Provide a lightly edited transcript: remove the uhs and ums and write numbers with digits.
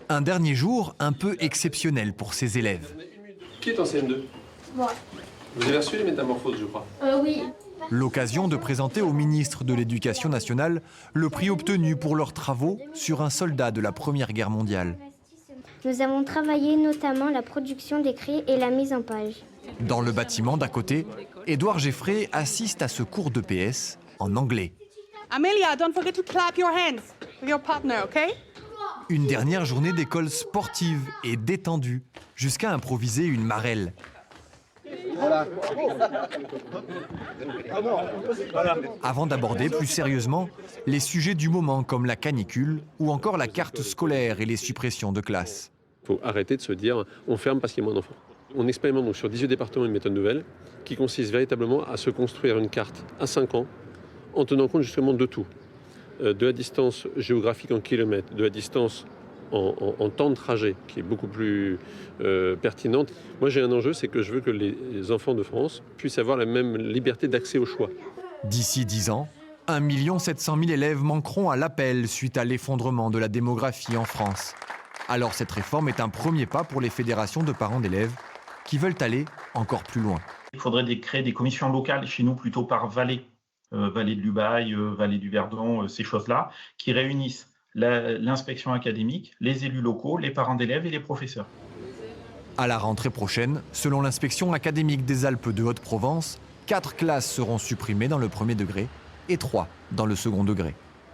Un dernier jour un peu exceptionnel pour ces élèves. Qui est en CM2? Moi. Vous avez reçu les métamorphoses, je crois. Oui. L'occasion de présenter au ministre de l'Éducation nationale le prix obtenu pour leurs travaux sur un soldat de la Première Guerre mondiale. Nous avons travaillé notamment la production d'écrits et la mise en page. Dans le bâtiment d'à côté, Édouard Geffrey assiste à ce cours de PS en anglais. Amelia, don't forget to clap your hands with your partner, okay? Une dernière journée d'école sportive et détendue, jusqu'à improviser une marelle. Avant d'aborder plus sérieusement les sujets du moment comme la canicule ou encore la carte scolaire et les suppressions de classes. Il faut arrêter de se dire on ferme parce qu'il y a moins d'enfants. On expérimente donc sur 18 départements une méthode nouvelle qui consiste véritablement à se construire une carte à 5 ans en tenant compte justement de tout. De la distance géographique en kilomètres, de la distance en temps de trajet qui est beaucoup plus pertinente. Moi j'ai un enjeu, c'est que je veux que les enfants de France puissent avoir la même liberté d'accès au choix. D'ici 10 ans, 1 700 000 élèves manqueront à l'appel suite à l'effondrement de la démographie en France. Alors cette réforme est un premier pas pour les fédérations de parents d'élèves qui veulent aller encore plus loin. Il faudrait créer des commissions locales chez nous plutôt par vallée, vallée de l'Ubaye, vallée du Verdon, ces choses-là, qui réunissent l'inspection académique, les élus locaux, les parents d'élèves et les professeurs. À la rentrée prochaine, selon l'inspection académique des Alpes de Haute-Provence, 4 classes seront supprimées dans le premier degré et 3 dans le second degré.